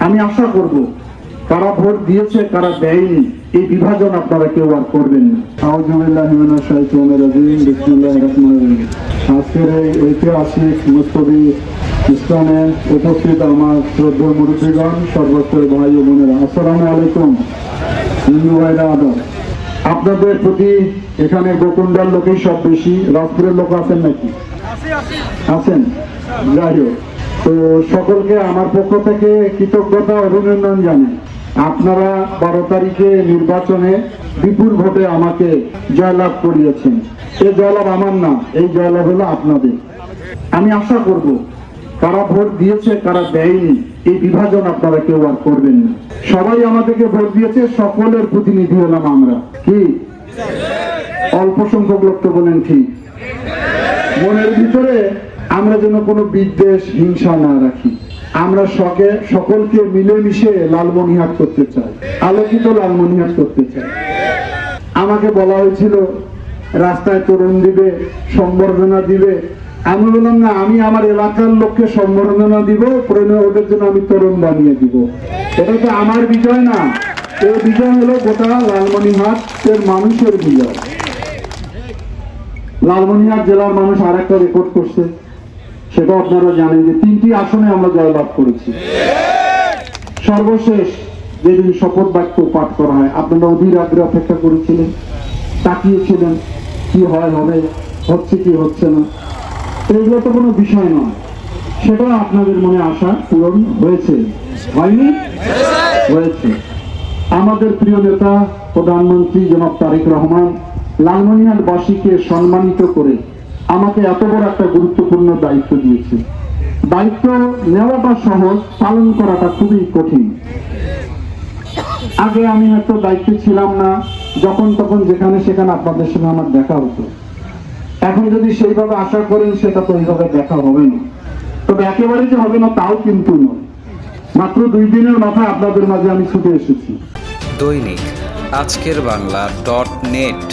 আমি আশা করব কারা ভোট দিয়েছে কারা দেয়নি এই বিভাজন আপনারা কেউ আর করবেন না। আউযুবিল্লাহি মিনাশ শাইতানির রাজিম, বিসমিল্লাহির রহমানির রহিম। আজকের এই ঐতিহাসিক মুস্তবি ইসলামে উপস্থিত আমার শ্রদ্ধেয় মুরব্বীগণ, সর্বস্তরের ভাই ও বোনেরা, আসসালামু আলাইকুম। হিন্দু ভাইরা আদাব। আপনাদের প্রতি এখানে গোকুন্ডার লোকই সব বেশি, রাজপুরের লোক আছেন নাকি? আছেন? যাই হোক, তো সকলকে আমার পক্ষ থেকে কৃতজ্ঞতা অভিনন্দন জানাই। আপনারা 12 তারিখে নির্বাচনে বিপুল ভোটে আমাকে জয়লাভ করিয়েছেন। এই জয়লাভ আমার না, এই জয়লাভ হলো আপনাদের। আমি আশা করব কারা ভোট দিয়েছে কারা দেয়নি এই বিভাজন আপনারা কেউ আর করবেন না। সবাই আমাদেরকে ভোট দিয়েছে, সকলের প্রতিনিধি হলাম আমরা। কি অল্প সংখ্যক লোক তো বলেন ঠিক। মনের ভিতরে আমরা যেন কোনো বিদ্বেষ হিংসা না রাখি। আমরা সকলকে মিলেমিশে লালমনিরহাট করতে চাই, আলোকিত লালমনিরহাট করতে চাই। আমাকে বলা হয়েছিল রাস্তায় তরুণ দিবে, সম্বর্ধনা দিবে। আমি বললাম না, আমি আমার এলাকার লোককে সম্বর্ধনা দিব, প্রয়োজনে ওদের জন্য আমি তরুণ বানিয়ে দিব। এটা তো আমার বিজয় না, এই বিজয় হলো গোটা লালমনিরহাটের মানুষের বিজয়। লালমনিরহাট জেলার মানুষ আর একটা রেকর্ড করছে, সেটা আপনারা জানেন যে 3টি আসনে আমরা জয়লাভ করেছি। সর্বশেষ যেদিন শপথ বাক্য পাঠ করা হয়, আপনারা অধীর আগ্রহে অপেক্ষা করেছিলেন, তাকিয়েছিলেন কি হয় হবে, হচ্ছে কি হচ্ছে না। এগুলো তো কোনো বিষয় নয়, সেটা আপনাদের মনে আশা পূরণ হয়েছে, হয়নি? হয়েছে। আমাদের প্রিয় নেতা প্রধানমন্ত্রী জনাব তারেক রহমান লালমনিরহাটবাসীকে সম্মানিত করে আমাকে এত বড় একটা গুরুত্বপূর্ণ দায়িত্ব দিয়েছে। দায়িত্ব নেওয়াটা সহজ, পালন করাটা খুবই কঠিন। আগে আমি এত দায়িত্বে ছিলাম না, যখন তখন যেখানে সেখানে আপনাদের সঙ্গে আমার দেখা হতো। এখন যদি সেইভাবে আশা করেন, সেটা তো এইভাবে দেখা হবে না। তবে একেবারে যে হবে না তাও কিন্তু নয়। মাত্র 2 দিনের মাথায় আপনাদের মাঝে আমি ছুটে এসেছি। দৈনিক আজকের বাংলা .net